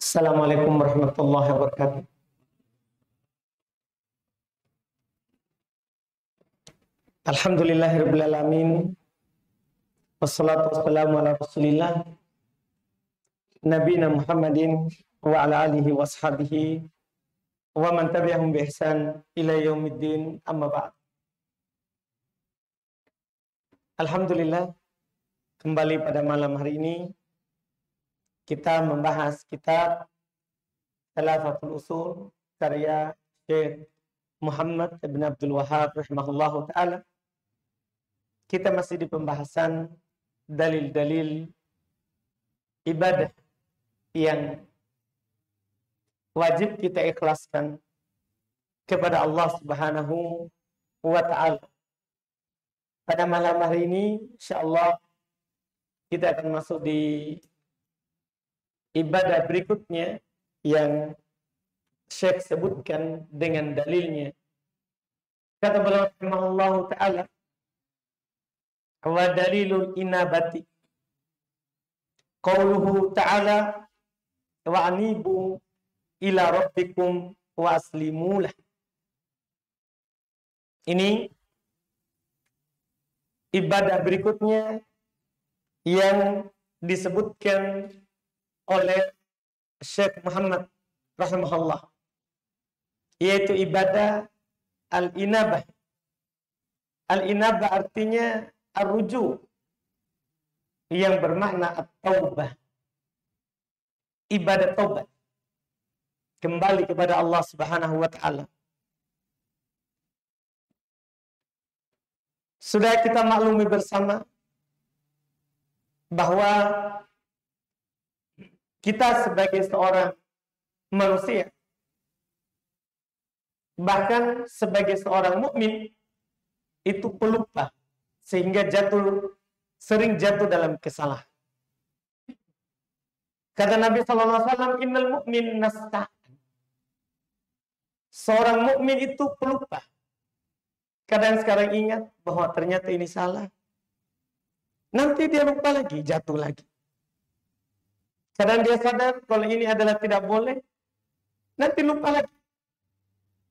Assalamualaikum warahmatullahi wabarakatuh. Alhamdulillahirabbil alamin. Wassalatu wassalamu ala Rasulillah nabiyina Muhammadin wa ala alihi washabihi wa man tabi'ahum bi ihsan ila yaumiddin, amma ba'd. Alhamdulillah, kembali pada malam hari ini kita membahas kitab Thalathatul Usul karya Syekh Muhammad ibn Abdul Wahhab rahimahullahu ta'ala. Kita masih di pembahasan dalil-dalil ibadah yang wajib kita ikhlaskan kepada Allah Subhanahu wa ta'ala. Pada malam hari ini insyaallah kita akan masuk di ibadah berikutnya yang Syekh sebutkan dengan dalilnya. Kata beliau rahimahullahu ta'ala, wa dalilul inabati qauluhu ta'ala wa anibu ila rabbikum wa aslimu lah. Ini ibadah berikutnya yang disebutkan oleh Syekh Muhammad rahimahullah, yaitu ibadah al-inabah. Al-inabah artinya ar-ruju, yang bermakna at-taubah, ibadah taubat, kembali kepada Allah Subhanahu wa ta'ala. Sudah kita maklumi bersama bahwa kita sebagai seorang manusia, bahkan sebagai seorang mukmin, itu pelupa, sehingga sering jatuh dalam kesalahan. Kata Nabi SAW, innal mu'min nasta'an. Seorang mukmin itu pelupa. Kadang sekarang ingat bahwa ternyata ini salah. Nanti dia lupa lagi, jatuh lagi. Kadang dia sadar kalau ini adalah tidak boleh, nanti lupa lagi,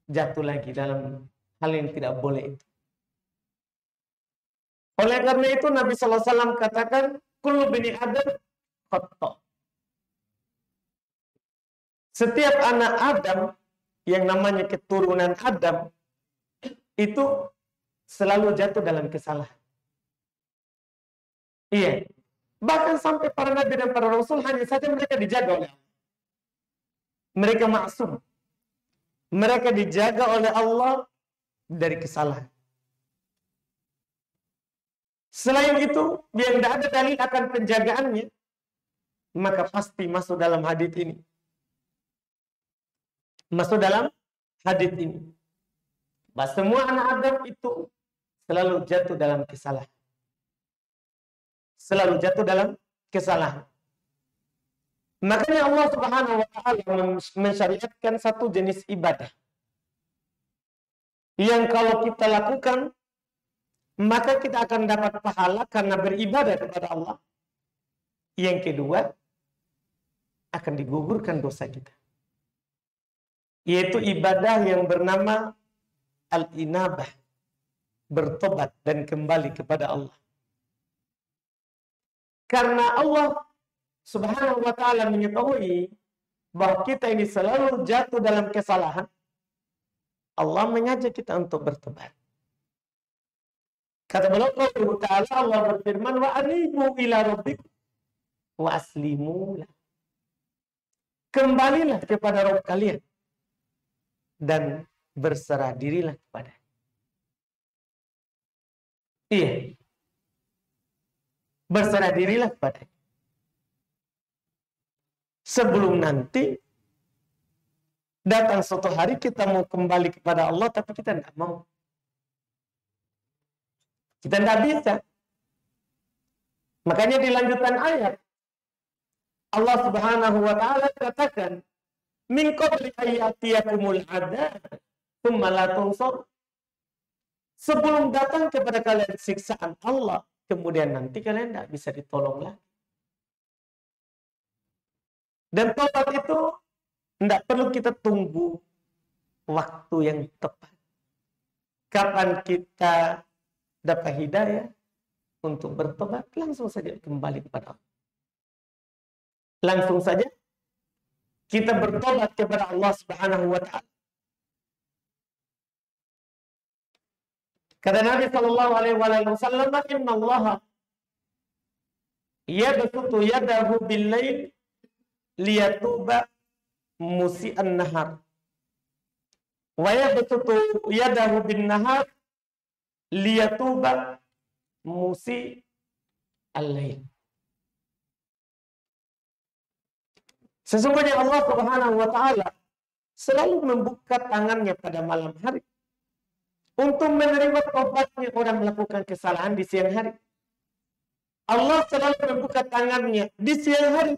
jatuh lagi dalam hal yang tidak boleh itu. Oleh karena itu Nabi SAW katakan, kullu bani Adam khata'. Setiap anak Adam yang namanya keturunan Adam itu selalu jatuh dalam kesalahan. Iya. Bahkan sampai para nabi dan para rasul, hanya saja mereka dijaga oleh Allah. Mereka maksum. Mereka dijaga oleh Allah dari kesalahan. Selain itu, yang tidak ada dalil akan penjagaannya, maka pasti masuk dalam hadits ini. Masuk dalam hadits ini. Bahwa semua anak Adam itu selalu jatuh dalam kesalahan. Selalu jatuh dalam kesalahan. Makanya Allah Subhanahu wa ta'ala mensyariatkan satu jenis ibadah yang kalau kita lakukan, maka kita akan dapat pahala karena beribadah kepada Allah. Yang kedua, akan digugurkan dosa kita, yaitu ibadah yang bernama al-inabah, bertobat dan kembali kepada Allah. Karena Allah Subhanahu wa ta'ala mengetahui bahwa kita ini selalu jatuh dalam kesalahan, Allah mengajak kita untuk bertobat. Kata beliau ta'ala, Allah berfirman, wa anibu ila rabbikum wa aslimu lah. Kembalilah kepada Rabb kalian dan berserah dirilah kepada. Iya. Berserah dirilah kepada. Sebelum nanti datang suatu hari kita mau kembali kepada Allah, tapi kita tidak mau. Kita tidak bisa. Makanya di lanjutan ayat Allah Subhanahu wa ta'ala katakan, min qabli ayyatiyakumul adab tsumma la tunsur. Sebelum datang kepada kalian siksaan Allah, kemudian nanti kalian tidak bisa ditolong lagi. Dan tobat itu tidak perlu kita tunggu waktu yang tepat. Kapan kita dapat hidayah untuk bertobat, langsung saja kembali kepada Allah. Langsung saja kita bertobat kepada Allah Subhanahu wa taala. Kata Nabi sallallahu alaihi wasallam, "Inna Allah yabsutu yadahu bil-lail liyatuba musi'an nahar. Wa yabsutu yadahu bin-nahar liyatuba musi'al-lail." Sesungguhnya Allah Subhanahu wa taala selalu membuka tangannya pada malam hari untuk menerima tobatnya orang melakukan kesalahan di siang hari. Allah selalu membuka tangannya di siang hari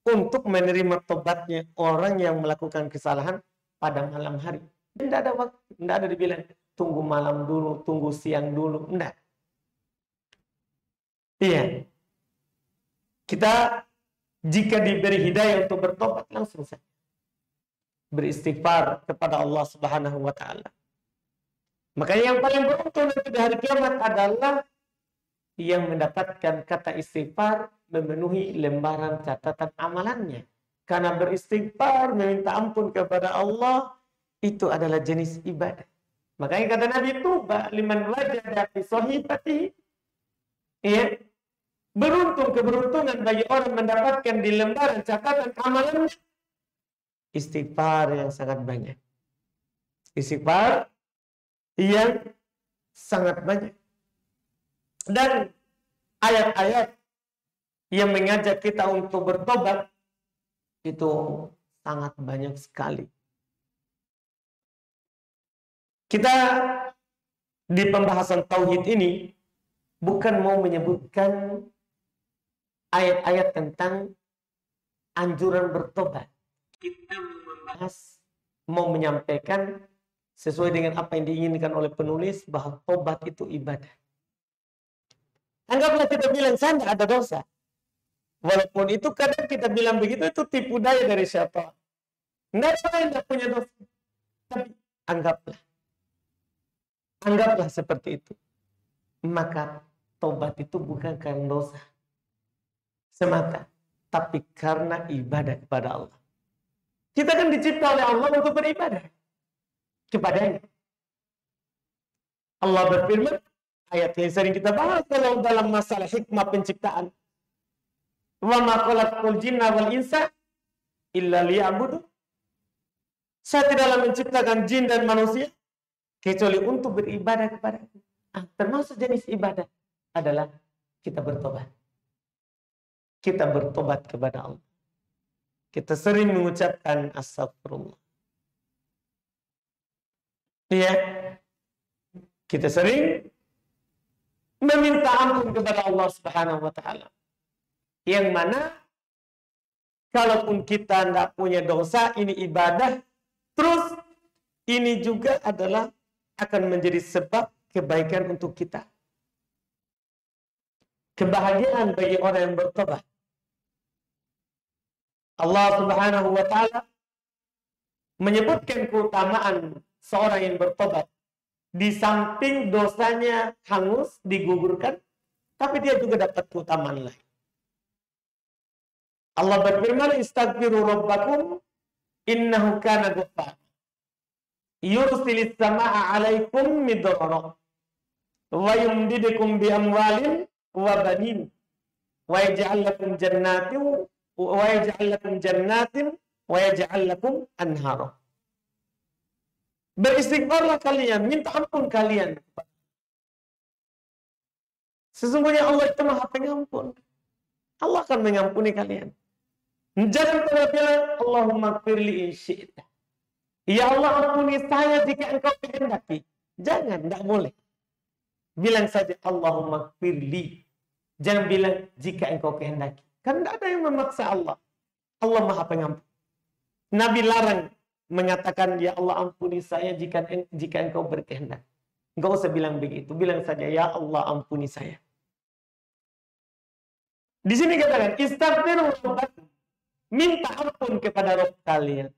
untuk menerima tobatnya orang yang melakukan kesalahan pada malam hari. Tidak ada waktu, tidak ada dibilang tunggu malam dulu, tunggu siang dulu, tidak. Iya. Kita jika diberi hidayah untuk bertobat, langsung saja beristighfar kepada Allah Subhanahu wa taala. Makanya yang paling beruntung nanti di hari kiamat adalah yang mendapatkan kata istighfar memenuhi lembaran catatan amalannya. Karena beristighfar, meminta ampun kepada Allah, itu adalah jenis ibadah. Makanya kata Nabi, tuba liman wajada fi sahifatihi. Ya. Beruntung, keberuntungan bagi orang mendapatkan di lembaran catatan amalan istighfar yang sangat banyak. Istighfar yang sangat banyak. Dan ayat-ayat yang mengajak kita untuk bertobat itu sangat banyak sekali. Kita di pembahasan tauhid ini bukan mau menyebutkan ayat-ayat tentang anjuran bertobat. Kita mau menyampaikan sesuai dengan apa yang diinginkan oleh penulis bahwa tobat itu ibadah. Anggaplah kita bilang saya tidak ada dosa. Walaupun itu kadang kita bilang begitu, itu tipu daya dari siapa. Tidak saya tidak punya dosa. Tapi anggaplah seperti itu. Maka tobat itu bukan karena dosa semata, tapi karena ibadah kepada Allah. Kita kan dicipta oleh Allah untuk beribadah kepadanya. Allah berfirman, ayat yang sering kita bahas dalam masalah hikmah penciptaan. Wa ma khalaqtul jinna wal insa illa liya'budun. Saya tidaklah menciptakan jin dan manusia kecuali untuk beribadah kepada-Nya. Termasuk jenis ibadah adalah kita bertobat. Kita bertobat kepada Allah. Kita sering mengucapkan astagfirullah. Iya. Kita sering meminta ampun kepada Allah Subhanahu wa taala. Yang mana kalaupun kita tidak punya dosa, ini ibadah, terus ini juga adalah akan menjadi sebab kebaikan untuk kita. Kebahagiaan bagi orang yang bertobat. Allah Subhanahu wa taala menyebutkan keutamaan seorang yang bertobat. Di samping dosanya hangus, digugurkan, tapi dia juga dapat keutamaan lain. Allah berfirman, "Istaghfiru rabbakum innahu kana ghaffara. Yursilis samaa'a 'alaikum midrara wa yumdidukum bi amwalin wa banin wa yaj'al lakum jannatin wa yaj'al lakum anhara." Beristighfarlah kalian, minta ampun kalian. Sesungguhnya Allah itu Maha Pengampun. Allah akan mengampuni kalian. Jangan pernah bilang, Allahumma firli in syi'ta. Ya Allah, ampuni saya jika engkau kehendaki. Jangan, tidak boleh. Bilang saja, Allahumma firli. Jangan bilang, jika engkau kehendaki. Kan tidak ada yang memaksa Allah. Allah Maha Pengampun. Nabi larang mengatakan, ya Allah ampuni saya jika engkau berkehendak. Enggak usah bilang begitu. Bilang saja, ya Allah ampuni saya. Di sini katakan, istaghfiru rabbakum. Minta ampun kepada Rabb kalian.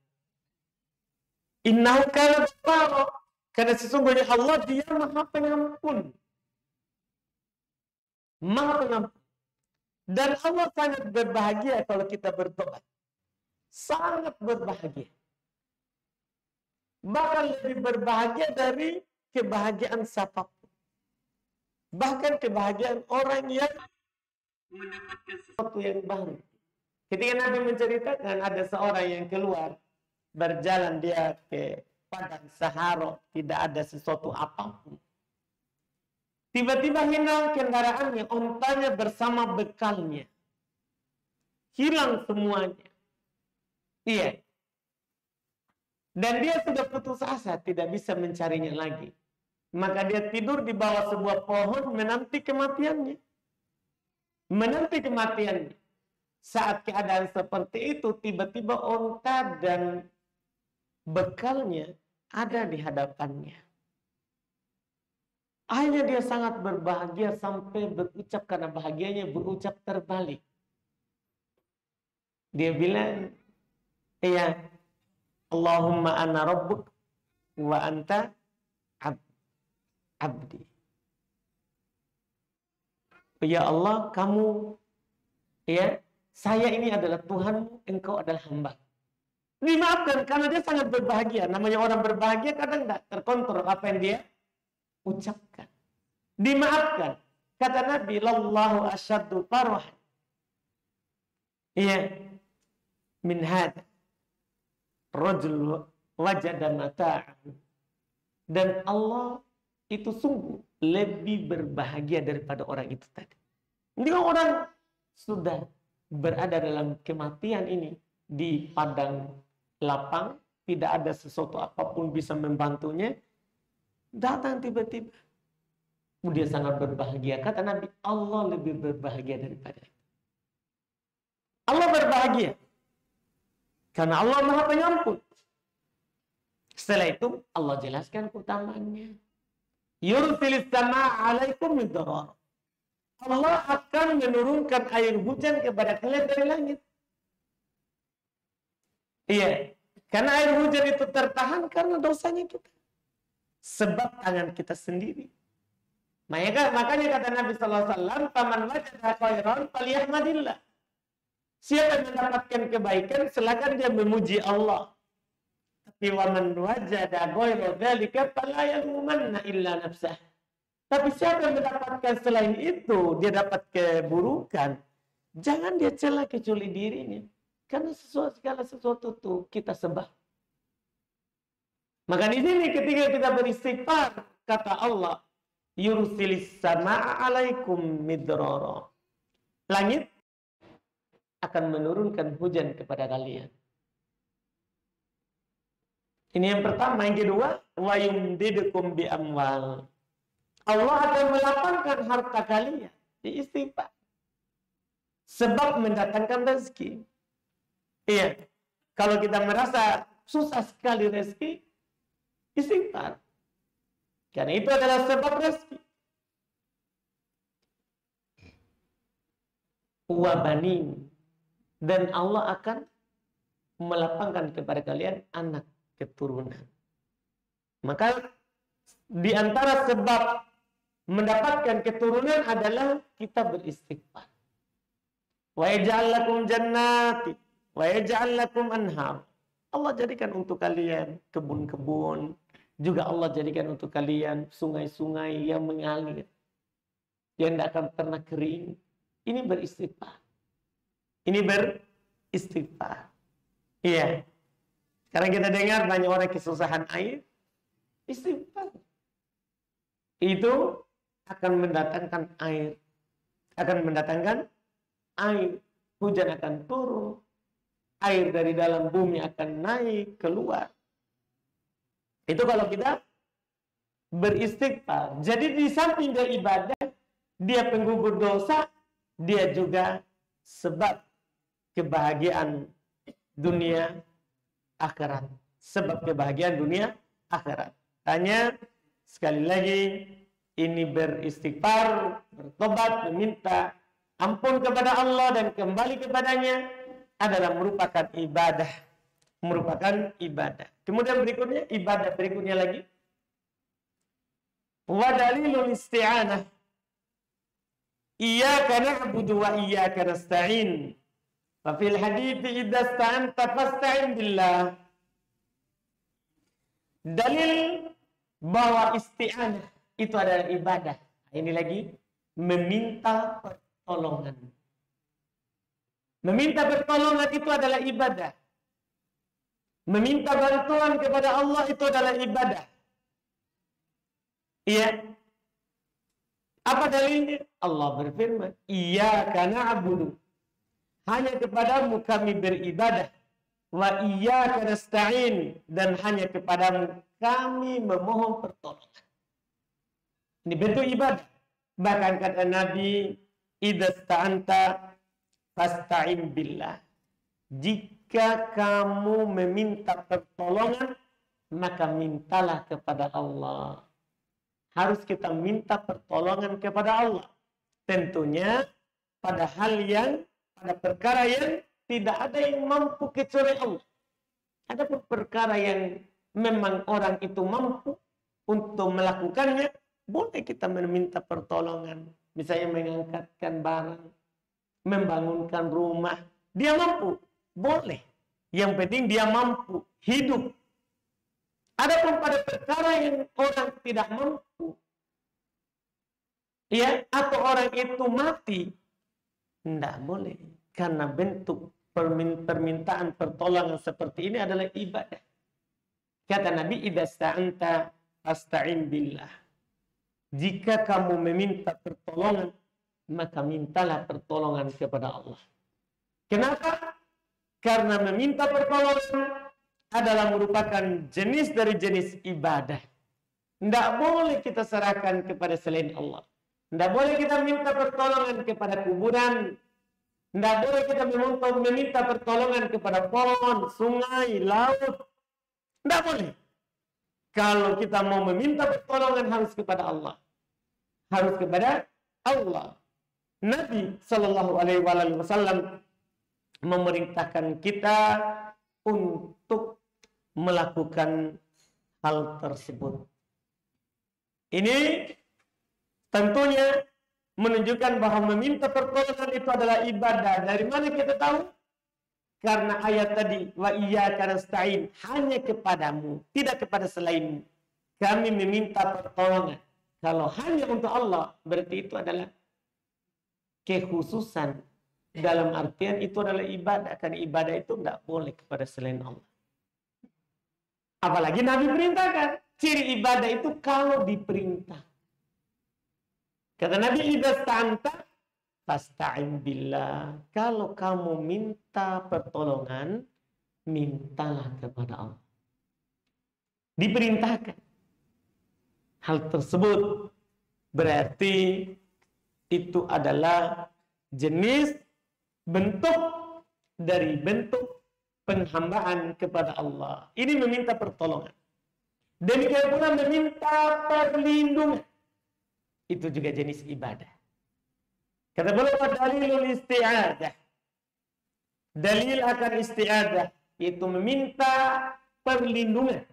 Innahu kana ghaffara. Karena sesungguhnya Allah dia Maha Pengampun. Maha Pengampun. Dan Allah sangat berbahagia kalau kita bertobat. Sangat berbahagia. Bahkan lebih berbahagia dari kebahagiaan siapapun. Bahkan kebahagiaan orang yang mendapatkan sesuatu yang baru. Ketika Nabi menceritakan ada seorang yang keluar, berjalan dia ke padang Sahara, tidak ada sesuatu apapun. Tiba-tiba hilang kendaraannya, ontanya bersama bekalnya. Hilang semuanya. Iya. Dan dia sudah putus asa, tidak bisa mencarinya lagi. Maka dia tidur di bawah sebuah pohon menanti kematiannya. Menanti kematiannya. Saat keadaan seperti itu, tiba-tiba onta dan bekalnya ada di hadapannya. Akhirnya dia sangat berbahagia sampai berucap, karena bahagianya berucap terbalik. Dia bilang, iya, Allahumma ana rabbuk wa anta abdi. Ya Allah, kamu, ya, saya ini adalah Tuhanmu, engkau adalah hamba. Dimaafkan karena dia sangat berbahagia. Namanya orang berbahagia kadang tidak terkontrol apa yang dia ucapkan. Dimaafkan. Kata Nabi, lallahu asyaddu farhan. Iya. Min hada. Rajul wajada mata'ahu. Dan Allah itu sungguh lebih berbahagia daripada orang itu tadi. Ini orang sudah berada dalam kematian ini di padang lapang, tidak ada sesuatu apapun bisa membantunya. Datang tiba-tiba. Dia sangat berbahagia. Kata Nabi, Allah lebih berbahagia daripada itu. Allah berbahagia. Karena Allah Maha Pengampun. Setelah itu, Allah jelaskan keutamaannya. Yursilis sama'a alaikum midrar. Allah akan menurunkan air hujan kepada kalian dari langit. Iya. Karena air hujan itu tertahan karena dosanya kita. Sebab tangan kita sendiri. Makanya kata Nabi SAW, "Faman wajada khairan falyahmadillah." Siapa yang mendapatkan kebaikan, silakan dia memuji Allah. Tapi waman wajada ghairu dzalika fala yalumanna illa nafsah. Tapi siapa yang mendapatkan selain itu, dia dapat keburukan, jangan dia cela kecuali dirinya. Karena segala sesuatu itu kita sebab. Maka di sini ketika kita beristighfar, kata Allah, yursilis sama'a alaikum midrara. Langit akan menurunkan hujan kepada kalian. Ini yang pertama. Yang kedua, wa yumdidukum bi amwal. Allah akan melapangkan harta kalian di istighfar. Sebab mendatangkan rezeki. Iya. Kalau kita merasa susah sekali rezeki, istighfar. Karena itu adalah sebab rezeki. Wa banin. Dan Allah akan melapangkan kepada kalian anak keturunan. Maka di antara sebab mendapatkan keturunan adalah kita beristighfar. Wa yaj'al lakum jannati wa yaj'al lakum anhar. Allah jadikan untuk kalian kebun-kebun, juga Allah jadikan untuk kalian sungai-sungai yang mengalir, yang tidak akan pernah kering. Ini beristighfar. Ini beristighfar. Iya. Sekarang kita dengar banyak orang kesusahan air. Istighfar. Itu akan mendatangkan air. Akan mendatangkan air. Hujan akan turun. Air dari dalam bumi akan naik keluar. Itu kalau kita beristighfar. Jadi di samping dia ibadah, dia penggugur dosa, dia juga sebab kebahagiaan dunia akhirat. Sebab kebahagiaan dunia akhirat. Tanya sekali lagi, ini beristighfar, bertobat, meminta ampun kepada Allah dan kembali kepadanya adalah merupakan ibadah. Merupakan ibadah. Kemudian berikutnya, ibadah berikutnya lagi. Wa dalilul isti'anah. Iyyaka na'budu wa iyyaka nasta'in. Wa fil hadithi idza sta'anta fasta'in billah. Dalil bahwa isti'anah itu adalah ibadah. Ini lagi meminta pertolongan. Meminta pertolongan itu adalah ibadah. Meminta bantuan kepada Allah itu adalah ibadah. Iya. Apa dalilnya? Allah berfirman, Iyyaka na'budu. Hanya kepadamu kami beribadah. Wa iyyaka nasta'in. Dan hanya kepadamu kami memohon pertolongan. Ini bentuk ibadah. Bahkan kata Nabi, idza sta'anta fasta'in billah. Jika kamu meminta pertolongan, maka mintalah kepada Allah. Harus kita minta pertolongan kepada Allah. Tentunya pada perkara yang tidak ada yang mampu kecuali Allah. Ada perkara yang memang orang itu mampu untuk melakukannya, boleh kita meminta pertolongan. Misalnya mengangkatkan barang, membangunkan rumah, dia mampu, boleh. Yang penting dia mampu hidup. Adapun pada perkara yang orang tidak mampu, ya, atau orang itu mati, tidak boleh. Karena bentuk permintaan pertolongan seperti ini adalah ibadah. Kata Nabi, idza sta'anta fasta'in billah. Jika kamu meminta pertolongan, maka mintalah pertolongan kepada Allah. Kenapa? Karena meminta pertolongan adalah merupakan jenis dari jenis ibadah. Tidak boleh kita serahkan kepada selain Allah. Tidak boleh kita minta pertolongan kepada kuburan. Tidak boleh kita meminta pertolongan kepada pohon, sungai, laut. Tidak boleh. Kalau kita mau meminta pertolongan harus kepada Allah. Harus kepada Allah. Nabi Shallallahu Alaihi Wasallam memerintahkan kita untuk melakukan hal tersebut. Ini tentunya menunjukkan bahwa meminta pertolongan itu adalah ibadah. Dari mana kita tahu? Karena ayat tadi, wa iyyaka nasta'in, hanya kepadamu, tidak kepada selainmu. Kami meminta pertolongan. Kalau hanya untuk Allah, berarti itu adalah kekhususan. Dalam artian itu adalah ibadah. Karena ibadah itu tidak boleh kepada selain Allah. Apalagi Nabi perintahkan. Ciri ibadah itu kalau diperintah. Kata Nabi, idza sta'anta fasta'in billah. Kalau kamu minta pertolongan, mintalah kepada Allah. Diperintahkan. Hal tersebut berarti itu adalah jenis bentuk dari bentuk penghambaan kepada Allah. Ini meminta pertolongan. Demikian pula meminta perlindungan. Itu juga jenis ibadah. Kata beliau, dalilul isti'adah. Dalil akan isti'adah, yaitu meminta perlindungan.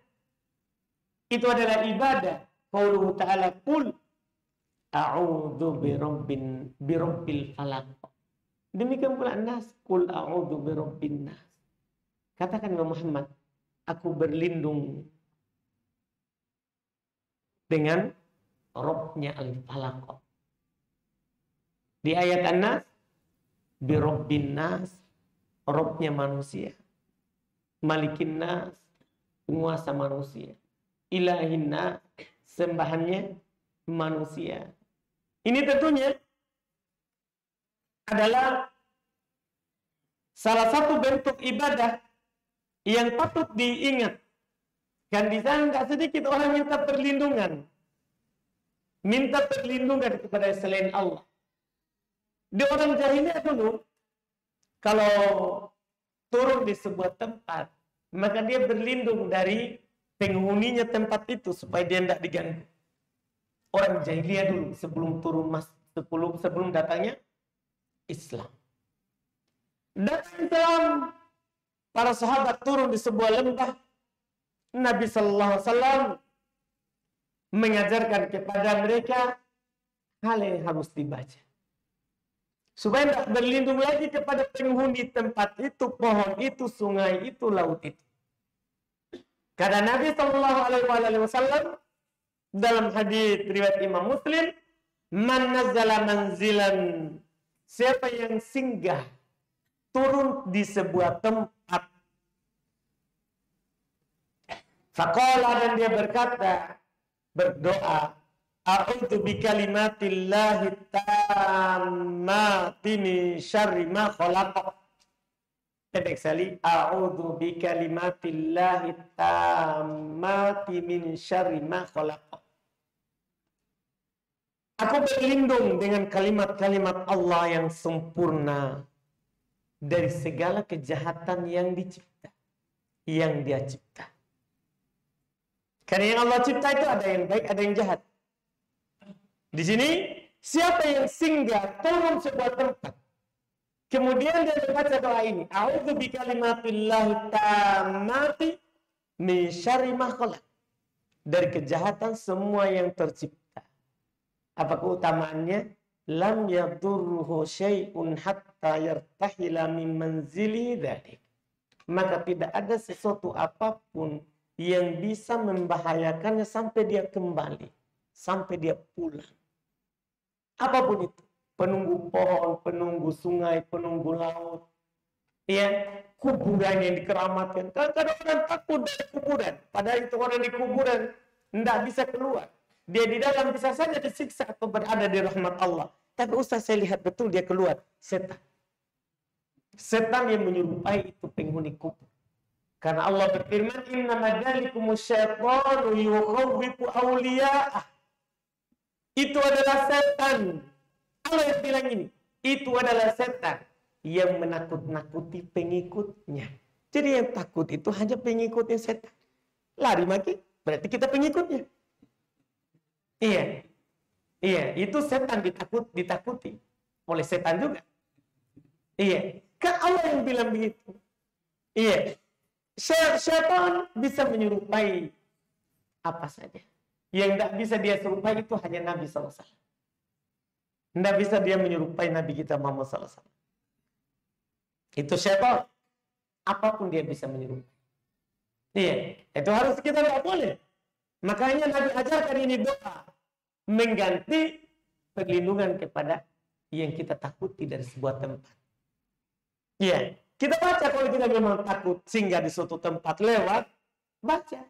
Itu adalah ibadah. Qauluhu ta'ala, qul a'udzu birabbil falaq. Demikian pula nas, qul a'udzu birabbin nas. Katakan Muhammad, aku berlindung dengan Robnya al-falaq. Di ayat An-Nas, birabbin nas, Robnya manusia, malikin nas, penguasa manusia, ilahin nas, sembahannya manusia. Ini tentunya adalah salah satu bentuk ibadah yang patut diingat. Kan di sana nggak sedikit orang minta perlindungan. Minta perlindungan kepada selain Allah. Di orang jahiliyah dulu, kalau turun di sebuah tempat, maka dia berlindung dari penghuninya tempat itu supaya dia tidak diganggu. Orang jahiliyah dulu sebelum turun sebelum datangnya Islam. Datang Islam, para sahabat turun di sebuah lembah. Nabi Sallallahu Alaihi Wasallam mengajarkan kepada mereka hal yang harus dibaca. Supaya tidak berlindung lagi kepada penghuni tempat itu, pohon itu, sungai itu, laut itu. Karena Nabi Sallallahu Alaihi Wasallam dalam hadis riwayat Imam Muslim, man nazala manzilan, siapa yang singgah turun di sebuah tempat, faqala, dan dia berdoa, a'udzu bikalimatillahi tammati min syarri ma khalaq. Pendek sekali, a'udzu bikalimatillahi tammati min syarri ma khalaq. Aku berlindung dengan kalimat-kalimat Allah yang sempurna dari segala kejahatan yang dicipta, yang Dia cipta. Karena yang Allah cipta itu ada yang baik, ada yang jahat. Di sini, siapa yang singgah turun sebuah tempat, kemudian dia membaca doa ini, a'udzu bikalimatillahi tammati min syarri ma khalaq, dari kejahatan semua yang tercipta. Apa keutamaannya? Lam yadurruhu syai'un hatta yartahila min manzili dzalik. Maka tidak ada sesuatu apapun yang bisa membahayakannya sampai dia kembali, sampai dia pulang. Apapun itu, penunggu pohon, penunggu sungai, penunggu laut, ya, kuburan yang dikeramatkan. Kadang-kadang orang takut dari kuburan, padahal itu orang di kuburan tidak bisa keluar. Dia di dalam bisa saja disiksa atau berada di rahmat Allah. Tapi Ustaz, saya lihat betul dia keluar. Setan. Setan yang menyerupai itu penghuni kubur. Karena Allah berfirman, innama dzalikumus syaitanu yukhawwifu awliya'ah. Itu adalah setan. Allah yang bilang ini. Itu adalah setan yang menakut-nakuti pengikutnya. Jadi yang takut itu hanya pengikutnya setan. Lari makin, berarti kita pengikutnya. Iya. Iya, itu setan ditakuti oleh setan juga. Iya. Kan Allah yang bilang begitu. Iya. Syaitan bisa menyerupai apa saja. Yang tidak bisa dia serupai itu hanya Nabi SAW. Tidak bisa dia menyerupai Nabi kita Muhammad SAW. Itu syaitan. Apapun dia bisa menyerupai. Iya. Itu harus kita tidak boleh. Makanya Nabi ajarkan ini doa. Mengganti perlindungan kepada yang kita takuti dari sebuah tempat. Iya. Kita baca kalau kita memang takut singgah di suatu tempat lewat, baca.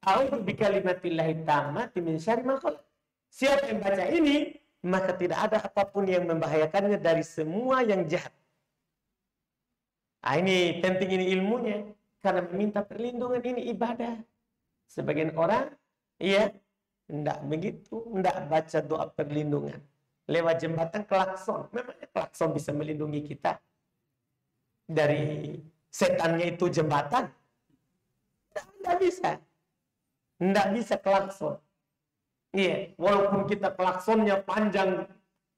A'udzu bikalimatillahi tammati min syarri ma khalaq. Siapa yang baca ini, maka tidak ada apapun yang membahayakannya dari semua yang jahat. Nah, ini penting, ini ilmunya. Karena meminta perlindungan ini ibadah. Sebagian orang, iya, tidak begitu, tidak baca doa perlindungan. Lewat jembatan klakson. Memangnya klakson bisa melindungi kita dari setannya itu jembatan? Tidak bisa. Tidak bisa klakson. Iya, walaupun kita klaksonnya panjang,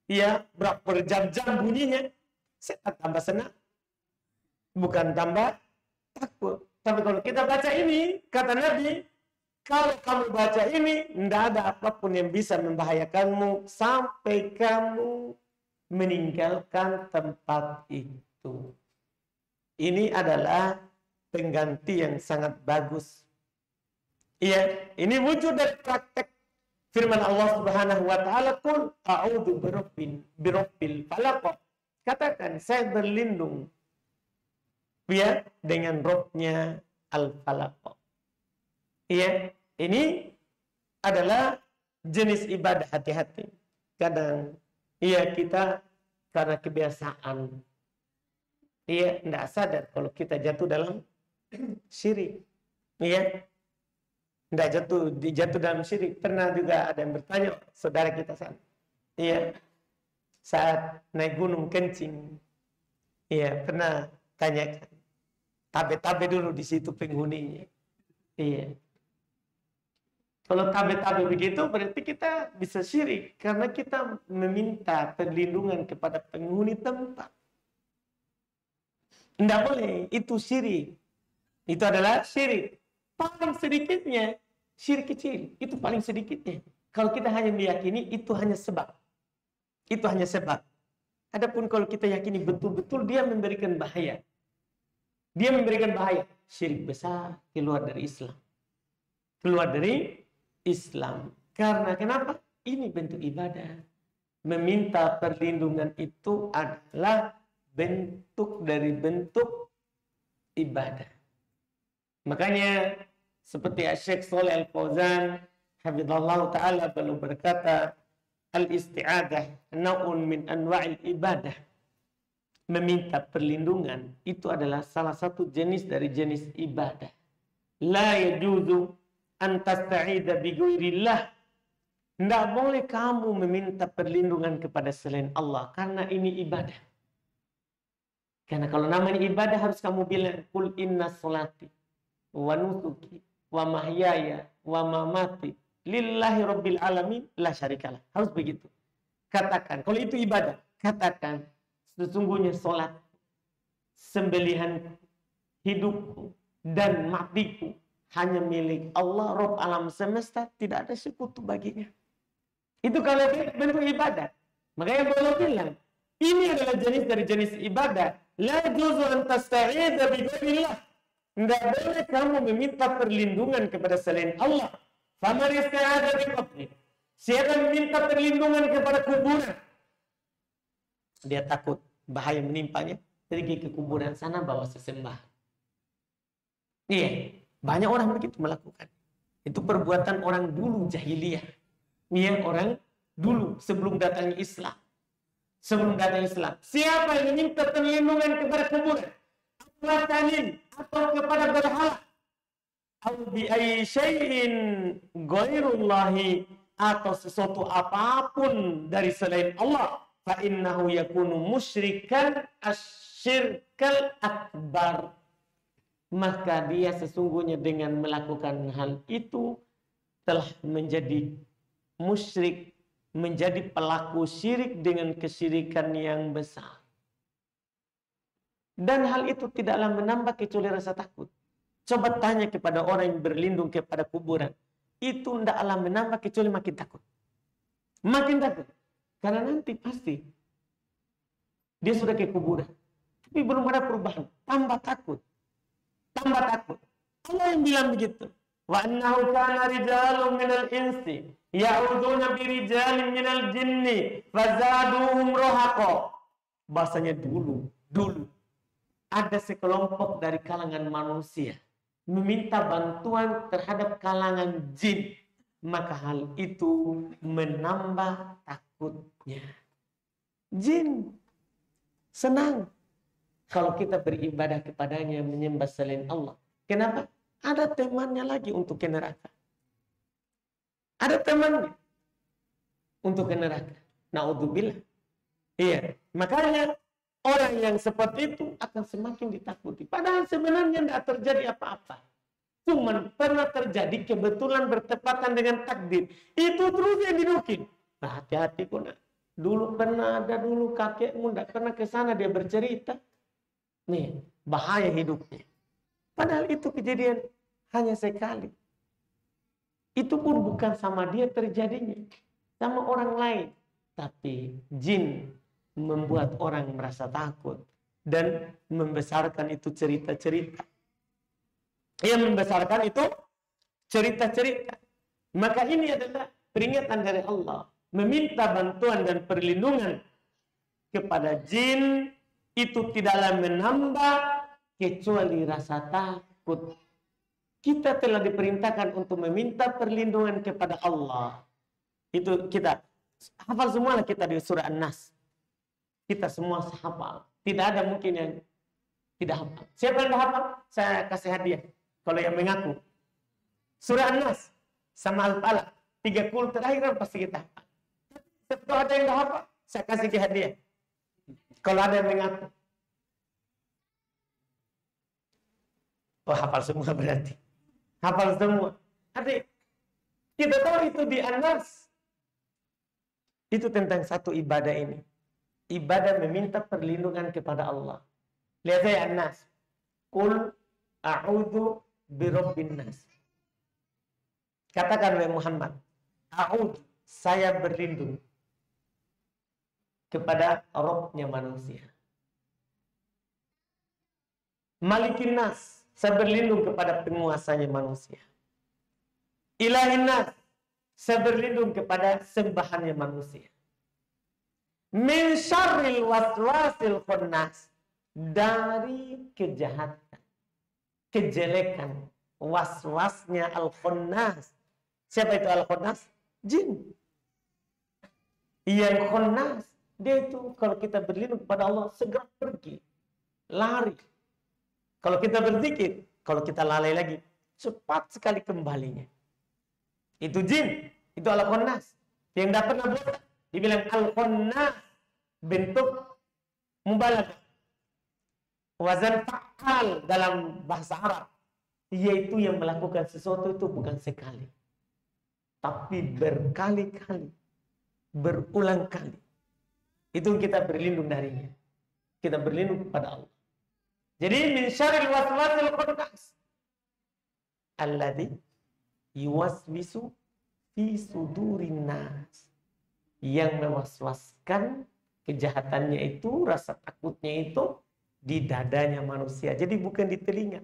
iya, berjam-jam bunyinya, setan tambah senang. Bukan tambah takut. Tapi kalau kita baca ini, kata Nabi, kalau kamu baca ini, tidak ada apapun yang bisa membahayakanmu sampai kamu meninggalkan tempat itu. Ini adalah pengganti yang sangat bagus. Iya, ini wujud dari praktek firman Allah Subhanahu wa taala, "Qul a'udzu birabbil falaq." Katakan, saya berlindung ya dengan Rabb-nya Al-Falaq. Iya, ini adalah jenis ibadah, hati-hati. Kadang, iya, kita karena kebiasaan, iya, tidak sadar kalau kita jatuh dalam syirik. Iya, tidak jatuh dalam syirik. Pernah juga ada yang bertanya, saudara kita saat, iya, saat naik gunung kencing, iya, pernah tanyakan, tabe-tabe dulu di situ penghuninya. Iya. Kalau tabe-tabe begitu berarti kita bisa syirik karena kita meminta perlindungan kepada penghuni tempat. Tidak boleh, itu syirik. Itu adalah syirik. Paling sedikitnya, syirik kecil. Itu paling sedikitnya. Kalau kita hanya meyakini, itu hanya sebab. Itu hanya sebab. Adapun kalau kita yakini betul-betul dia memberikan bahaya. Dia memberikan bahaya. Syirik besar, keluar dari Islam. Keluar dari Islam. Karena kenapa? Ini bentuk ibadah. Meminta perlindungan itu adalah bentuk dari bentuk ibadah. Makanya seperti Syekh Shalih Al-Fauzan hafizallahu taala beliau berkata, al-isti'adah naun min anwa'il ibadah. Meminta perlindungan itu adalah salah satu jenis dari jenis ibadah. La yajuzu an tasta'idha bi ghairillah. Tidak boleh kamu meminta perlindungan kepada selain Allah karena ini ibadah. Karena kalau namanya ibadah harus kamu bilang qul inna sholati wa nusuki wa mahyaya wa mamati lillahi rabbil alamin la syarikalah. Harus begitu. Katakan, kalau itu ibadah, katakan sesungguhnya sholat, sembelihan hidupku dan matiku hanya milik Allah Rabb alam semesta, tidak ada sekutu baginya. Itu kalau bentuk ibadah. Makanya beliau bilang, ini adalah jenis dari jenis ibadah. La juzu an tasta'idha bi ghairillah. Tidak boleh kamu meminta perlindungan kepada selain Allah. Faman ista'adha bi qabri. Siapa meminta perlindungan kepada kuburan, dia takut bahaya menimpanya, pergi ke kuburan sana bawa sesembahan. Iya, banyak orang begitu melakukan. Itu perbuatan orang dulu jahiliyah. Yang orang dulu sebelum datangnya Islam. Sebelum datangnya Islam. Siapa yang meminta perlindungan kepada kuburan? Watanin atau kepada berhala? Atau bi ayyi syai'in ghairullahi, atau sesuatu apapun dari selain Allah, fa innahu yakunu musyrikan asyirkal akbar. Maka dia sesungguhnya dengan melakukan hal itu telah menjadi musyrik, menjadi pelaku syirik dengan kesyirikan yang besar. Dan hal itu tidaklah menambah kecuali rasa takut. Coba tanya kepada orang yang berlindung kepada kuburan. Itu tidaklah menambah kecuali makin takut. Makin takut. Karena nanti pasti dia sudah ke kuburan. Tapi belum ada perubahan. Tambah takut. Tambah takut. Allah yang bilang begitu. Wa annahu kana rijalun minal insi ya'uduna birijalin minal jinni fazaduhum rohaqo. Bahasanya dulu ada sekelompok dari kalangan manusia meminta bantuan terhadap kalangan jin, maka hal itu menambah takutnya. Jin senang kalau kita beribadah kepadanya, menyembah selain Allah. Kenapa? Ada temannya lagi untuk ke neraka. Ada temannya untuk ke neraka. Na'udzubillah. Iya, makanya orang yang seperti itu akan semakin ditakuti. Padahal sebenarnya tidak terjadi apa-apa. Cuman pernah terjadi kebetulan bertepatan dengan takdir. Itu terus yang dinukil. Nah, hati-hati kok nak. Dulu pernah ada kakekmu tidak pernah ke sana, dia bercerita. Nih, bahaya hidupnya. Padahal itu kejadian hanya sekali. Itu pun bukan sama dia terjadinya, sama orang lain. Tapi jin membuat orang merasa takut dan membesarkan itu cerita-cerita. Yang membesarkan itu cerita-cerita. Maka ini adalah peringatan dari Allah. Meminta bantuan dan perlindungan kepada jin itu tidaklah menambah kecuali rasa takut. Kita telah diperintahkan untuk meminta perlindungan kepada Allah. Itu kita hafal semualah kita di surah An-Nas. Kita semua hafal. Tidak ada mungkin yang tidak hafal. Siapa yang hafal? Saya kasih hadiah. Kalau yang mengaku. Surah An-Nas sama Al-Falaq. 30 terakhir pasti kita hafal. Setelah ada yang tidak hafal, saya kasih ke hadiah. Kalau ada yang mengaku. Oh, hafal semua berarti. Hafal semua. Adik, kita tahu itu di An-Nas. Itu tentang satu ibadah ini. Ibadah meminta perlindungan kepada Allah. Lihat saya An-Nas. Qul a'udzu birabbin nas. Katakan oleh Muhammad, a'udzu, saya berlindung kepada Rabb-nya manusia. Malikin nas, saya berlindung kepada penguasanya manusia. Ilahin nas, saya berlindung kepada sembahannya manusia. Min syarril waswasil khannas, dari kejahatan, kejelekan, waswasnya al-khannas. Siapa itu al-khannas? Jin. Yang khannas, dia itu kalau kita berlindung kepada Allah, segera pergi, lari. Kalau kita berzikir, kalau kita lalai lagi, cepat sekali kembalinya. Itu jin, itu al-khannas. Yang dapat nabuat, dibilang al-khannas, bentuk mubalaghah. Wazan fa'al dalam bahasa Arab, yaitu yang melakukan sesuatu itu bukan sekali, tapi berkali-kali, berulang kali. Itu kita berlindung darinya. Kita berlindung kepada Allah. Jadi min syarril waswasil khannas alladzi yuwaswisu fi sudurin nas, yang mewaswaskan kejahatannya itu, rasa takutnya itu di dadanya manusia. Jadi bukan di telinga,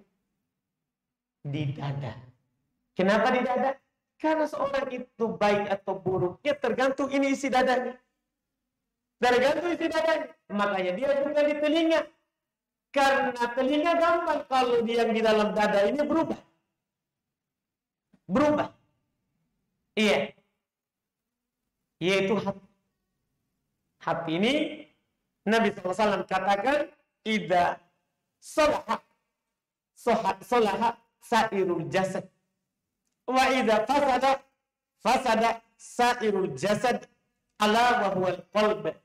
di dada. Kenapa di dada? Karena seorang itu baik atau buruknya tergantung ini isi dadanya. Tergantung isi dadanya. Makanya dia bukan di telinga. Karena telinga gampang kalau dia yang di dalam dada ini berubah. Berubah. Iya. Yaitu hati. Hati ini Nabi SAW katakan, idza salaha sairul jasad, wa idza fasada sairul jasad, ala wa huwal qalb.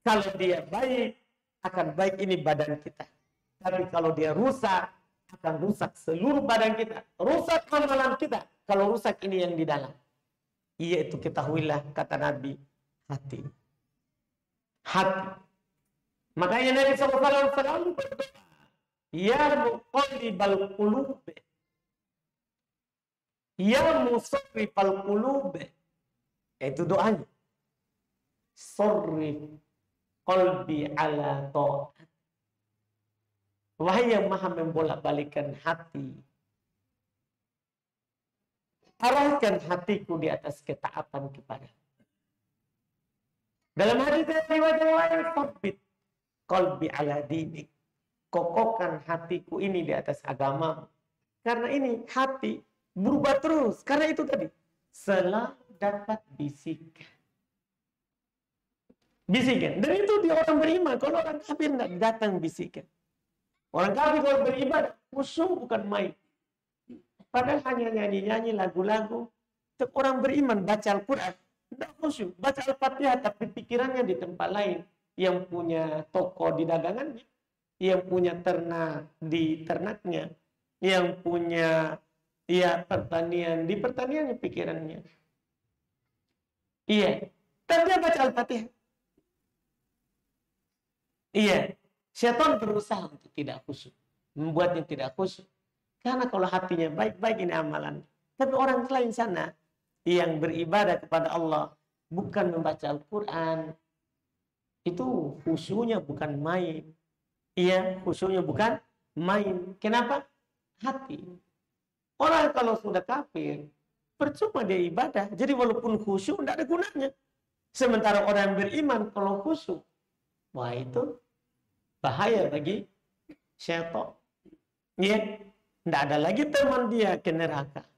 Kalau dia baik, akan baik ini badan kita. Tapi kalau dia rusak, akan rusak seluruh badan kita. Rusak amalan kita. Kalau rusak ini yang di dalam. Yaitu ketahuilah, kata Nabi, hati. Hati. Makanya Nabi SAW berdoa, ya muqallibal qulub, ya musarrifal qulub. Itu doanya. Sarrif qalbi ala ta'at. Wahai yang maha membolak-balikan hati, arahkan hatiku di atas ketaatan kepada. Dalam hadis riwayat yang lain, sabit qalbi ala dinik, kokohkan hatiku ini di atas agama. Karena ini hati berubah terus. Karena itu tadi, selalu dapat bisikan. Bisikan. Dan itu di orang beriman. Kalau orang kafir tidak datang bisikan. Orang kafir kalau beribadah, khusyuk bukan main. Padahal hanya nyanyi-nyanyi lagu-lagu. Orang beriman baca Al-Quran, tidak khusyuk. Baca Al-Fatihah, tapi pikirannya di tempat lain. Yang punya toko di dagangannya, yang punya ternak di ternaknya, yang punya pertanian di pertaniannya pikirannya. Iya, tapi dia baca Al-Fatihah. Iya, syaitan berusaha untuk tidak khusyuk, membuatnya tidak khusyuk. Karena kalau hatinya baik-baik ini amalan. Tapi orang lain sana yang beribadah kepada Allah bukan membaca Al-Quran, itu khusyuknya bukan main. Iya, khusyuknya bukan main. Kenapa? Hati. Orang kalau sudah kafir, percuma dia ibadah. Jadi walaupun khusyuk, tidak ada gunanya. Sementara orang beriman kalau khusyuk, wah itu bahaya bagi syaitan. Ya, tidak ada lagi teman dia ke neraka.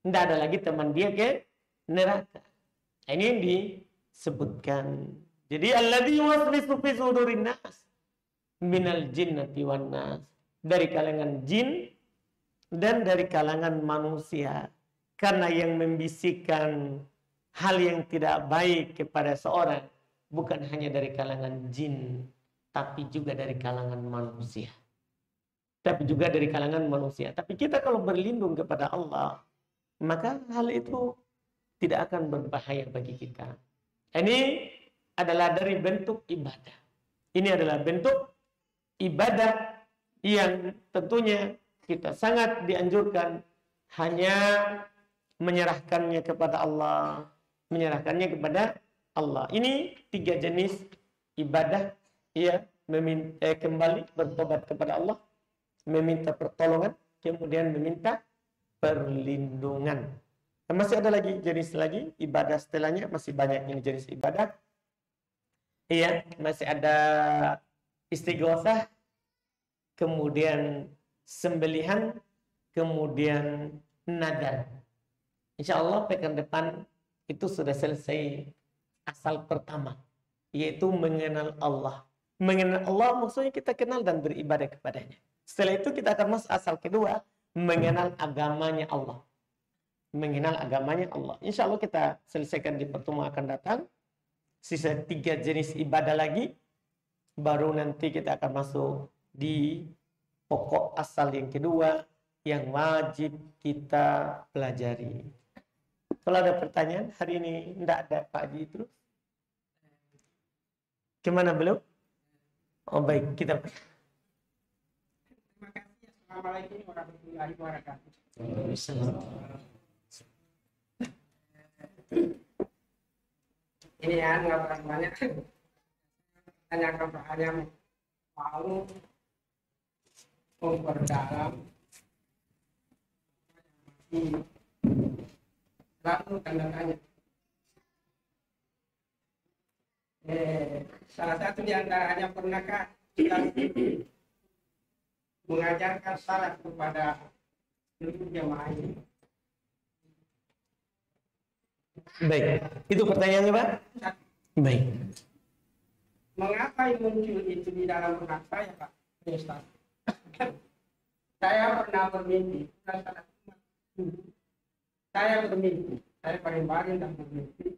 Tidak ada lagi teman dia ke neraka. Ini yang disebutkan. Jadi alladzi yuwaswisu fi sudurin nas minal jinnati wan nas, dari kalangan jin dan dari kalangan manusia. Karena yang membisikkan hal yang tidak baik kepada seorang bukan hanya dari kalangan jin, tapi juga dari kalangan manusia. Tapi juga dari kalangan manusia. Tapi kita kalau berlindung kepada Allah, maka hal itu tidak akan berbahaya bagi kita. Ini adalah dari bentuk ibadah. Ini adalah bentuk ibadah yang tentunya kita sangat dianjurkan hanya menyerahkannya kepada Allah, menyerahkannya kepada Allah. Ini 3 jenis ibadah, ya, kembali bertobat kepada Allah, meminta pertolongan, kemudian meminta perlindungan. Dan masih ada lagi jenis lagi ibadah setelahnya, masih banyak ini jenis ibadah. Iya, masih ada istighosah, kemudian sembelihan, kemudian nadar. Insya Allah pekan depan itu sudah selesai asal pertama, yaitu mengenal Allah. Mengenal Allah maksudnya kita kenal dan beribadah kepadanya. Setelah itu kita akan masuk asal kedua, mengenal agamanya Allah. Mengenal agamanya Allah. Insya Allah kita selesaikan di pertemuan akan datang. Sisa 3 jenis ibadah lagi, baru nanti kita akan masuk di pokok asal yang kedua yang wajib kita pelajari. Kalau ada pertanyaan, hari ini tidak ada Pak Haji terus. Gimana belum? Oh baik, kita. Terima kasih. Assalamualaikum warahmatullahi wabarakatuh. Ini ya, nggak banyak. Tanyakan pertanyaan mau memperdalam lalu tanda tanya. Salah satu di antaranya, pernahkah mengajarkan salat kepada seluruh jemaah ini? Baik, itu pertanyaannya Pak? Baik. Mengapa muncul itu di dalam benak saya, Pak Ustaz? Saya pernah bermimpi, saya paling-paling dan bermimpi.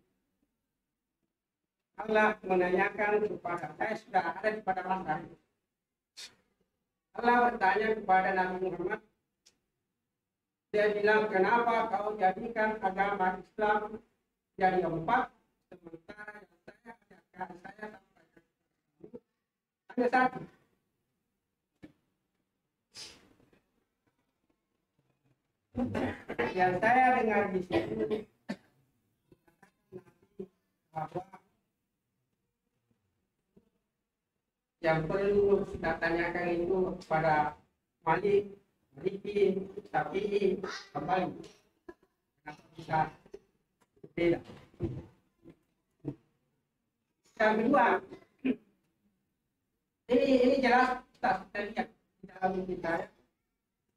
Allah menanyakan kepada saya, sudah ada di pada masa itu. Allah bertanya kepada Nabi Muhammad, dia bilang, kenapa kau jadikan agama Islam jadi 4, sementara yang saya ajarkan, saya sampaikan hanya 1. Yang saya dengar di sini bahwa yang perlu kita tanyakan itu kepada Malik, Maliki, Syafi'i, kembali. Kenapa bisa beda? Yang kedua, ini jelas kita lihat di dalam kita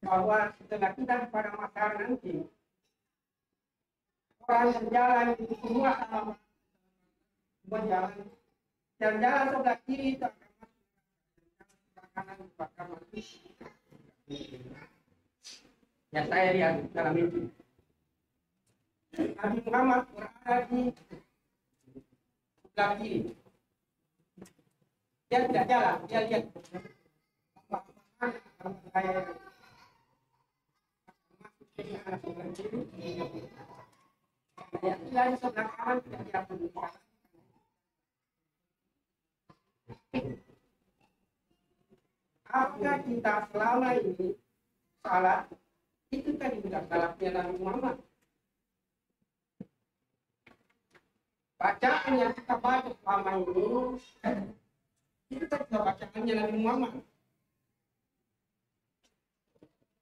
bahwa setelah kita pada masa nanti orang berjalan itu semua sama berjalan, dan jalan sebelah kiri itu akan masuk kanan akan masuk. Yang saya lihat dalam itu, Nabi Muhammad berada di sebelah kiri. Dia tidak jalan, dia lihat saya di sebelah kanan tidak dia berbuka. Apakah kita selama ini salat itu tadi bukan salatnya Nabi Muhammad? Bacaan yang kita baca selama ini itu kan bacaannya Nabi Muhammad.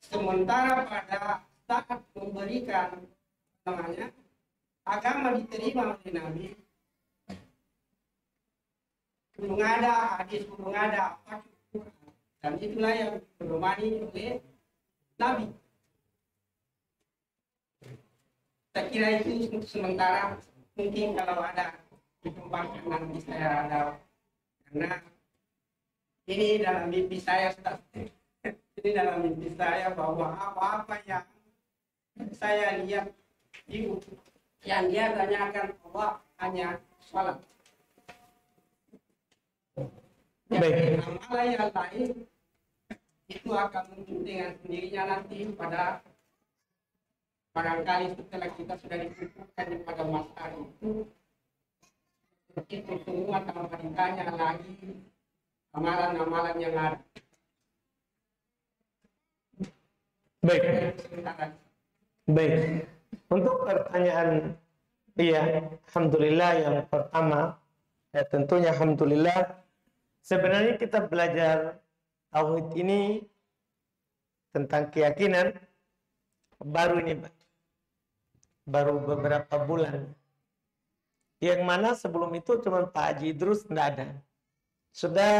Sementara pada saat memberikan namanya agama diterima oleh Nabi, belum ada hadis, belum ada apa, dan itulah yang diperdomani oleh Nabi. Saya kira itu sementara, mungkin kalau ada dikembangkan nanti saya ada, karena ini dalam mimpi saya, ini dalam mimpi saya bahwa apa-apa yang saya lihat ibu yang dia tanyakan Allah hanya sholat. Baik. Amalan yang lain itu akan muncul dengan sendirinya nanti pada barangkali setelah kita sudah dikumpulkan pada masa itu semua tanpa ditanya lagi amalan-amalan yang ada. Baik. sementara. Baik. Untuk pertanyaan, iya, alhamdulillah yang pertama, ya tentunya alhamdulillah. Sebenarnya kita belajar tauhid ini tentang keyakinan baru ini, Pak. Baru beberapa bulan. Yang mana sebelum itu cuma Pak Haji Idrus tidak ada. Sudah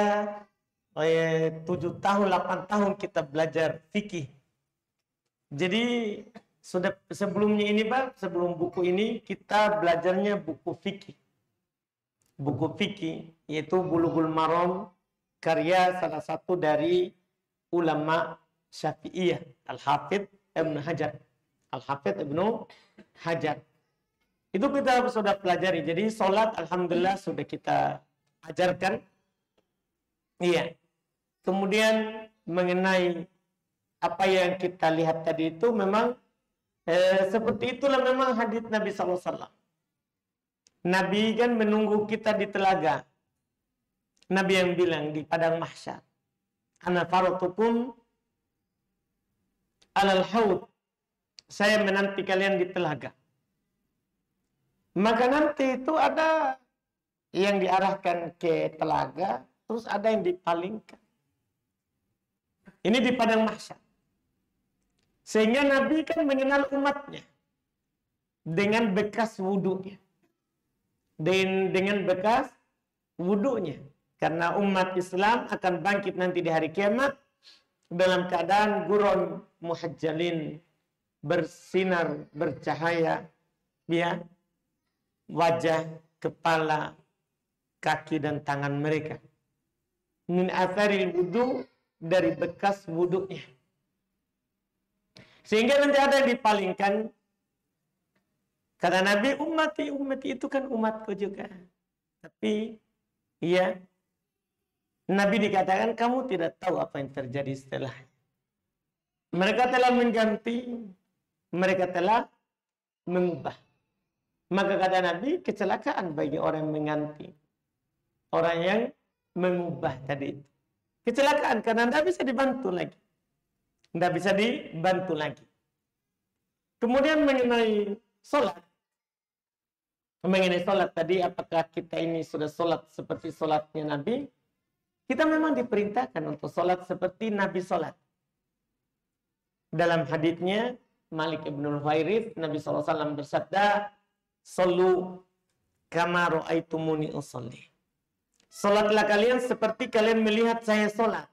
7 tahun, 8 tahun kita belajar fikih. Jadi sudah sebelumnya ini, Pak, sebelum buku ini kita belajarnya buku fikih. Buku fikih yaitu Bulughul Maram, karya salah satu dari ulama Syafi'iyah, Al-Hafidz Ibnu Hajar. Al-Hafidz Ibnu Hajar. Itu kita sudah pelajari. Jadi sholat alhamdulillah sudah kita ajarkan. Iya. Kemudian mengenai apa yang kita lihat tadi itu memang seperti itulah memang hadits Nabi SAW. Nabi kan menunggu kita di telaga. Nabi yang bilang di padang mahsyar, ana faratukum alal haud. Saya menanti kalian di telaga. Maka nanti itu ada yang diarahkan ke telaga, terus ada yang dipalingkan. Ini di padang mahsyar. Sehingga Nabi kan mengenal umatnya dengan bekas wudhunya. Dengan bekas wudhunya. Karena umat Islam akan bangkit nanti di hari kiamat dalam keadaan guron muhajjalin, bersinar, bercahaya, ya, wajah, kepala, kaki dan tangan mereka. Min atharil wudhu, dari bekas wudhunya. Sehingga nanti ada yang dipalingkan. Kata Nabi, ummati itu kan umatku juga. Tapi, ya, Nabi dikatakan kamu tidak tahu apa yang terjadi setelahnya. Mereka telah mengganti, mereka telah mengubah. Maka kata Nabi, kecelakaan bagi orang yang mengganti. Orang yang mengubah tadi itu. Kecelakaan karena tidak bisa dibantu lagi. Tidak bisa dibantu lagi. Kemudian mengenai sholat. Mengenai sholat tadi, apakah kita ini sudah sholat seperti sholatnya Nabi? Kita memang diperintahkan untuk sholat seperti Nabi sholat. Dalam haditsnya, Malik ibn Huwairits, Nabi SAW bersabda, "Shollu kama ra'aitumuni usolli." Sholatlah kalian seperti kalian melihat saya sholat.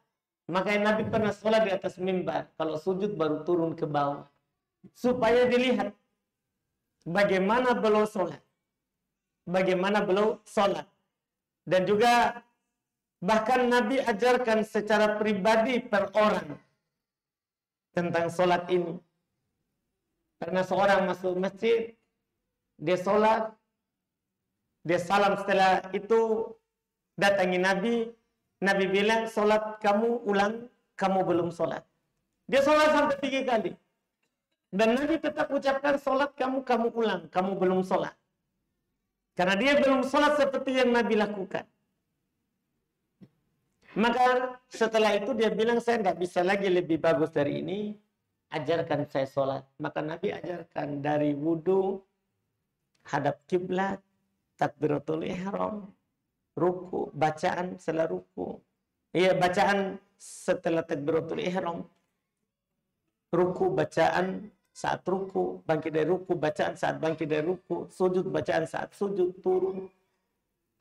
Makanya Nabi pernah sholat di atas mimbar. Kalau sujud baru turun ke bawah. Supaya dilihat bagaimana beliau sholat. Bagaimana beliau sholat. Dan juga bahkan Nabi ajarkan secara pribadi per orang tentang sholat ini. Karena seorang masuk masjid, dia sholat, dia salam, setelah itu datangi Nabi. Nabi bilang, sholat kamu ulang, kamu belum sholat. Dia sholat sampai 3 kali. Dan Nabi tetap ucapkan, sholat kamu ulang, kamu belum sholat. Karena dia belum sholat seperti yang Nabi lakukan. Maka setelah itu dia bilang, saya tidak bisa lagi lebih bagus dari ini, ajarkan saya sholat. Maka Nabi ajarkan dari wudhu, hadap kiblat, takbiratul ihram, ruku, bacaan setelah ruku. Iya, bacaan setelah takbiratul ihram. Ruku, bacaan saat ruku, bangkit dari ruku, bacaan saat bangkit dari ruku, sujud, bacaan saat sujud, turun.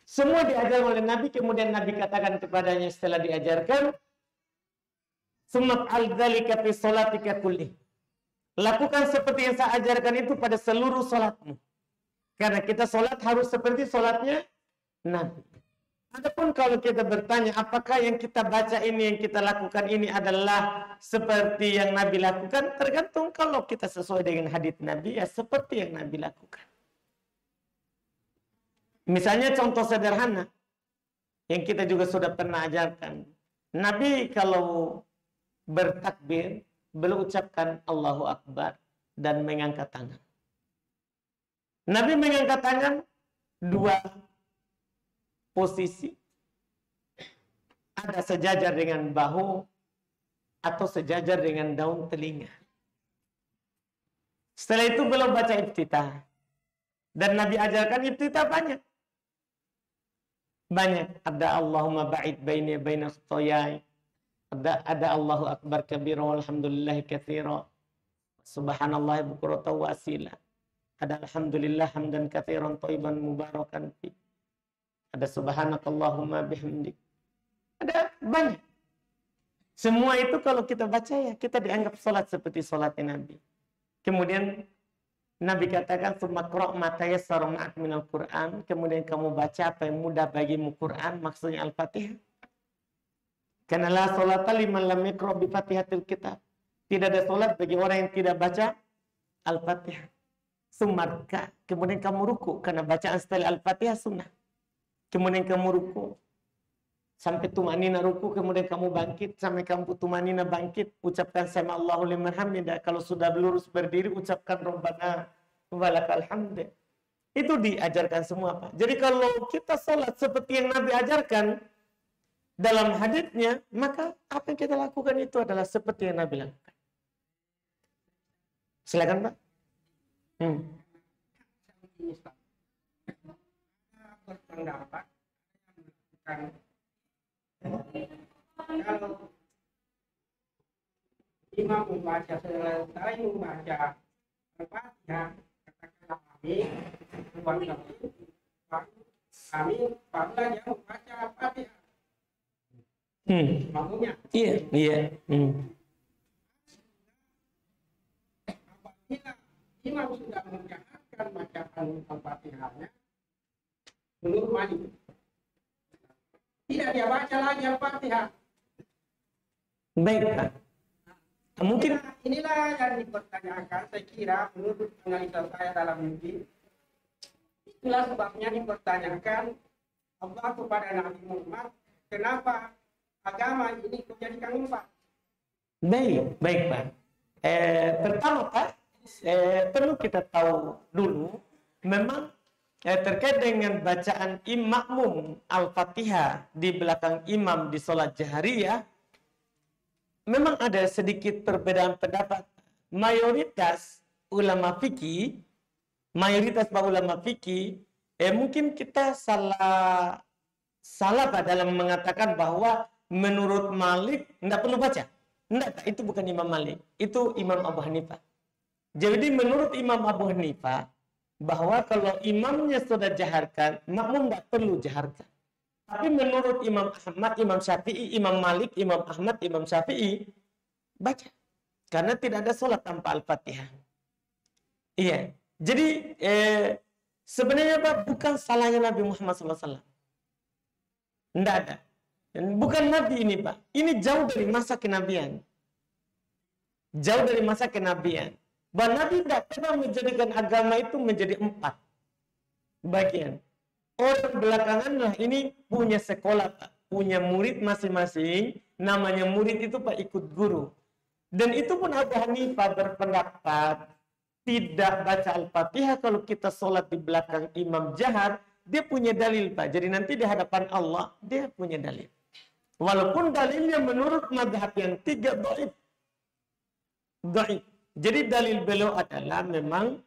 Semua diajar oleh Nabi, kemudian Nabi katakan kepadanya setelah diajarkan, "Summa al-dzalika fi sholatika kulli." Lakukan seperti yang saya ajarkan itu pada seluruh salatmu. Karena kita salat harus seperti salatnya Nabi. Adapun kalau kita bertanya apakah yang kita baca ini, yang kita lakukan ini adalah seperti yang Nabi lakukan, tergantung. Kalau kita sesuai dengan hadits Nabi, ya seperti yang Nabi lakukan. Misalnya contoh sederhana yang kita juga sudah pernah ajarkan. Nabi kalau bertakbir, beliau ucapkan Allahu Akbar dan mengangkat tangan. Nabi mengangkat tangan 2 posisi, ada sejajar dengan bahu atau sejajar dengan daun telinga. Setelah itu belum baca iftitah. Dan Nabi ajarkan iftitah banyak. Banyak. Ada Allahumma ba'id baini baina khotoyai. Ada Allahu akbar kabira walhamdulillahi katsira. Subhanallah bukurata wa asila. Ada alhamdulillah hamdan katsiran thayyiban mubarakan fi. Ada subhanakallahumma bihamdik. Ada banyak. Semua itu kalau kita baca ya, kita dianggap sholat seperti sholatnya Nabi. Kemudian Nabi katakan, "Tsumma qra' ma tayassara ma'ak minal Qur'an." Kemudian kamu baca apa yang mudah bagimu Quran, maksudnya Al-Fatihah. Karena la sholata liman lam yaqra' bi Fatihatil Kitab. Tidak ada sholat bagi orang yang tidak baca Al-Fatihah. Sumarka, kemudian kamu ruku karena bacaan setelah Al-Fatihah sunnah. Kemudian kamu ruku sampai tumanina ruku, kemudian kamu bangkit sampai kamu tumanina bangkit, ucapkan sama Allahu liman hamidah. Kalau sudah lurus berdiri, ucapkan Rabbana walakal hamd. Itu diajarkan semua, Pak. Jadi kalau kita sholat seperti yang Nabi ajarkan dalam haditsnya, maka apa yang kita lakukan itu adalah seperti yang Nabi lakukan. Silakan, Pak. Berpendapat kalau imam membaca selesai membaca Al-Fatihah, katakanlah amin, baru saja membaca Al-Fatihah. Makmumnya. Iya. Apabila imam sudah menjahatkan bacaan Al-Fatihahnya, menurut Malik, tidak dia baca lagi Al-Fatihah. Baik, Pak. Mungkin inilah yang dipertanyakan, saya kira menurut analisa saya dalam mimpi. Itulah sebabnya dipertanyakan Allah kepada Nabi Muhammad, kenapa agama ini kau jadikan 4? Baik, Pak. Pertama, Pak, perlu kita tahu dulu, memang terkait dengan bacaan makmum Al-Fatihah di belakang imam di sholat jahriyah, memang ada sedikit perbedaan pendapat. Mayoritas ulama fikih, mungkin kita salah Pak dalam mengatakan bahwa menurut Malik tidak perlu baca. Tidak, itu bukan Imam Malik, itu Imam Abu Hanifah. Jadi menurut Imam Abu Hanifah, bahwa kalau imamnya sudah jaharkan, makmum tidak perlu jaharkan. Tapi menurut Imam Ahmad, Imam Syafi'i, Imam Malik, Imam Ahmad, Imam Syafi'i, baca. Karena tidak ada sholat tanpa Al-Fatihah. Iya. Jadi sebenarnya Pak, bukan salahnya Nabi Muhammad SAW. Tidak ada. Bukan Nabi ini, Pak. Ini jauh dari masa kenabian. Jauh dari masa kenabian. Bahwa Nabi tidak pernah menjadikan agama itu menjadi 4 bagian. Orang belakangan lah ini punya sekolah, Pak. Punya murid masing-masing. Namanya murid itu, Pak, ikut guru. Dan itu pun Abu Hanifah berpendapat tidak baca Al-Fatihah kalau kita sholat di belakang imam jahar. Dia punya dalil, Pak. Jadi nanti di hadapan Allah, dia punya dalil. Walaupun dalilnya menurut mazhab yang 3 dhaif. Jadi dalil beliau adalah memang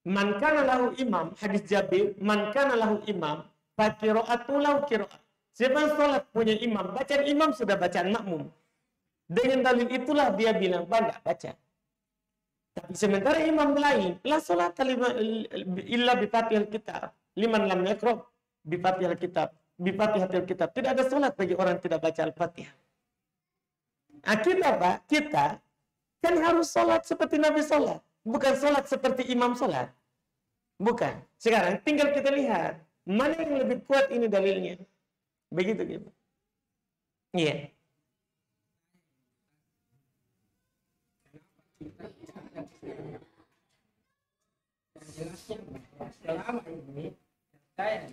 man kana lahu imam, hadis Jabir, man kana lahu imam, fa qira'atu lahu qira'ah. Siapa yang salat punya imam, bacaan imam sudah bacaan makmum. Dengan dalil itulah dia bilang, "Enggak baca." Tapi sementara imam lain, la salat illa bi Fatihil Kitab. Liman lam yaqra bi Fatihil Kitab. Bi Fatihatil Kitab. Tidak ada salat bagi orang yang tidak baca Al-Fatihah. Kita, Pak, kita kan harus sholat seperti Nabi sholat. Bukan sholat seperti imam sholat. Bukan. Sekarang tinggal kita lihat. Mana yang lebih kuat ini dalilnya. Begitu gitu. Iya. Selama ini, saya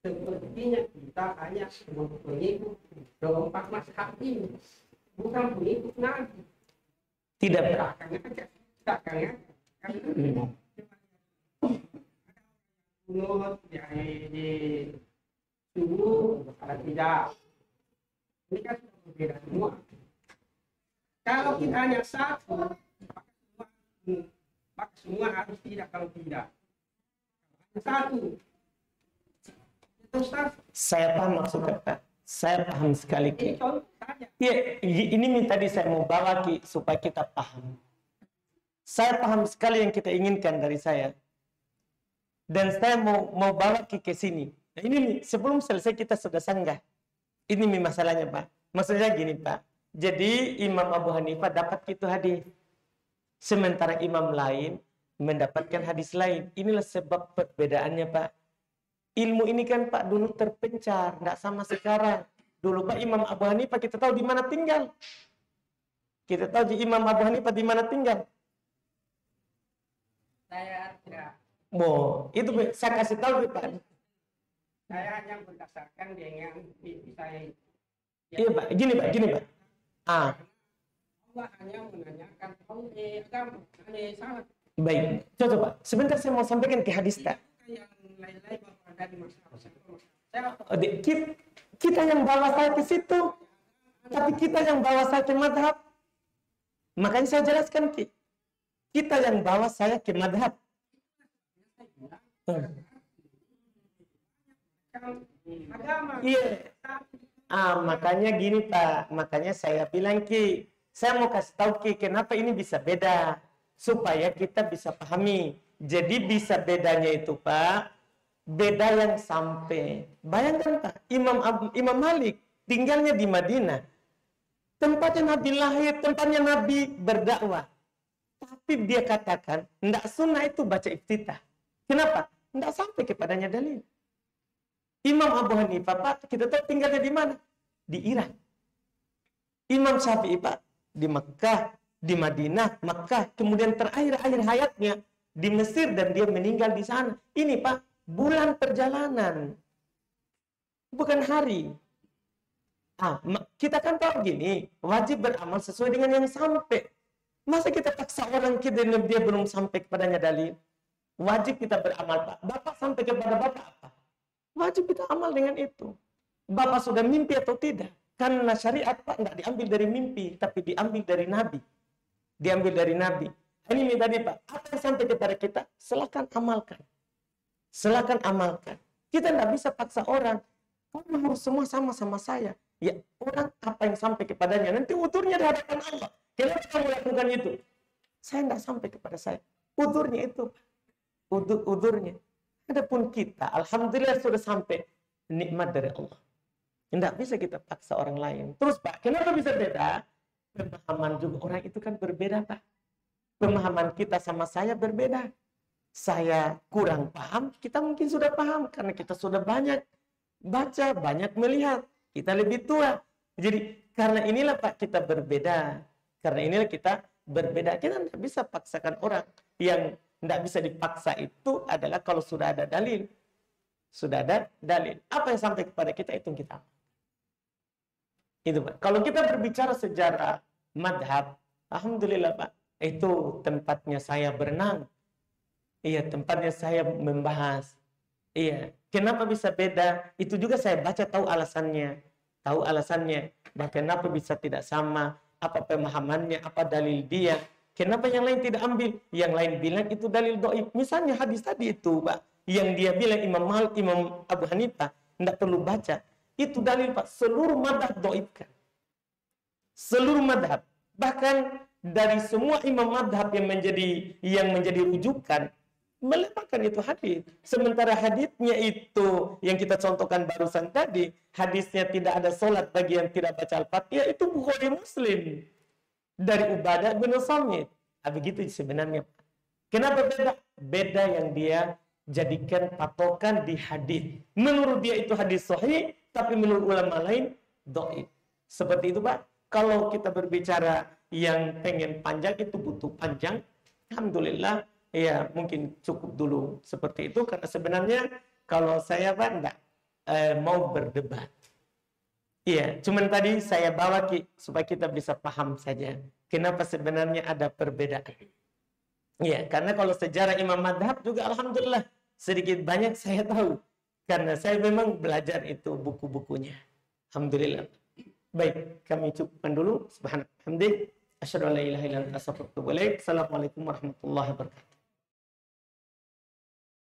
sepertinya kita hanya mengikut 4 mazhab ini. Bukan mengikut Nabi. Tidak. Menurut di subuh ada tidak. Ini kan sudah berbeda semua. Kalau kita hanya satu, maka semua harus tidak, kalau tidak. Satu. Itu Ustaz. Saya paham maksudnya, Pak. Saya paham sekali, Ki. Ini contoh saja. Iya, ini tadi saya mau bawa, Ki, supaya kita paham. Saya paham sekali yang kita inginkan dari saya. Dan saya mau bawa Ki ke sini. Nah, ini nih, sebelum selesai kita sudah sanggah. Ini nih masalahnya, Pak. Maksudnya gini, Pak. Jadi Imam Abu Hanifah dapat itu hadis. Sementara imam lain mendapatkan hadis lain. Inilah sebab perbedaannya, Pak. Ilmu ini kan, Pak, dulu terpencar, nggak sama sekarang. Dulu, Pak, Imam Abu Hanifah kita tahu di mana tinggal. Kita tahu di Imam Abu Hanifah di mana tinggal. Saya tidak. Itu saya kasih tahu, Pak. Saya hanya berdasarkan dengan mimpi saya. Iya, Pak. Gini, Pak. Allah hanya menanyakan kamu agama, salah. Baik. Coba, Pak. Sebentar saya mau sampaikan ke hadis, Pak. Yang lain-lain bahwa ada di masalah. Kita yang bawa saya ke situ. Tapi kita yang bawa saya ke madhab. Makanya saya jelaskan, Ki. Kita yang bawa saya ke madhab. Agama. Iya. Makanya gini, Pak. Makanya saya bilang, Ki, saya mau kasih tahu, Ki, kenapa ini bisa beda. Supaya kita bisa pahami. Jadi bisa bedanya itu, Pak, beda yang sampai. Bayangkan, Pak, Imam Malik tinggalnya di Madinah. Tempatnya Nabi lahir, tempatnya Nabi berdakwah. Tapi dia katakan, tidak sunnah itu baca iftitah. Kenapa? Tidak sampai kepadanya dalil. Imam Abu Hanifah, Pak, kita tahu tinggalnya di mana? Di Irak. Imam Syafi'i, Pak, di Mekah, di Madinah, Mekah. Kemudian terakhir hayatnya di Mesir dan dia meninggal di sana. Ini, Pak, bulan perjalanan. Bukan hari. Kita kan tahu gini, wajib beramal sesuai dengan yang sampai. Masa kita paksa orang kita dan dia belum sampai kepadanya dalil? Wajib kita beramal, Pak. Bapak sampai kepada Bapak apa? Wajib kita amal dengan itu. Bapak sudah mimpi atau tidak? Karena syariat, Pak, nggak diambil dari mimpi, tapi diambil dari Nabi. Diambil dari Nabi. Ini tadi, Pak, apa yang sampai kepada kita, silakan amalkan. Silakan amalkan. Kita nggak bisa paksa orang. Kamu harus semua sama saya. Ya, orang apa yang sampai kepadanya, nanti uturnya di hadapan Allah. Kenapa kamu lakukan itu? Saya nggak sampai kepada saya. Uturnya itu, udurnya. Adapun kita, alhamdulillah sudah sampai nikmat dari Allah. Tidak bisa kita paksa orang lain. Terus, Pak, kenapa bisa beda? Pemahaman juga orang itu kan berbeda, Pak. Pemahaman kita sama saya berbeda. Saya kurang paham, kita mungkin sudah paham karena kita sudah banyak baca, banyak melihat. Kita lebih tua. Jadi karena inilah, Pak, kita berbeda. Karena inilah kita berbeda. Kita tidak bisa paksakan orang. Yang tidak bisa dipaksa itu adalah kalau sudah ada dalil. Sudah ada dalil. Apa yang sampai kepada kita itu kita. Itu, Pak. Kalau kita berbicara sejarah madhab, alhamdulillah, Pak, itu tempatnya saya berenang. Iya, tempatnya saya membahas. Iya, kenapa bisa beda? Itu juga saya baca, tahu alasannya. Tahu alasannya. Bah, kenapa bisa tidak sama? Apa pemahamannya? Apa dalil dia? Kenapa yang lain tidak ambil? Yang lain bilang itu dalil doib. Misalnya hadis tadi itu, Pak, yang dia bilang Imam Abu Hanifah tidak perlu baca. Itu dalil, Pak, seluruh madhab doibkan. Seluruh madhab. Bahkan dari semua imam madhab yang menjadi rujukan, melemahkan itu hadis. Sementara hadisnya itu yang kita contohkan barusan tadi, hadisnya tidak ada solat bagi yang tidak baca Al-Fatihah, itu Bukhari Muslim dari Ubadah bin Samit. Begitu sebenarnya. Kenapa beda? Beda yang dia jadikan patokan di hadis. Menurut dia itu hadis sahih, tapi menurut ulama lain dhaif. Seperti itu, Pak. Kalau kita berbicara yang pengen panjang itu butuh panjang. Alhamdulillah, ya mungkin cukup dulu seperti itu karena sebenarnya kalau saya, Pak, enggak mau berdebat. Iya, cuman tadi saya bawa, Ki, supaya kita bisa paham saja kenapa sebenarnya ada perbedaan. Iya, karena kalau sejarah imam madhab juga alhamdulillah sedikit banyak saya tahu karena saya memang belajar itu buku-bukunya. Alhamdulillah. Baik, kami cukupkan dulu. Subhanallah. Asyhadu an la ilaha illa anta astaghfiruka wa atubu ilaik. Assalamualaikum warahmatullahi wabarakatuh.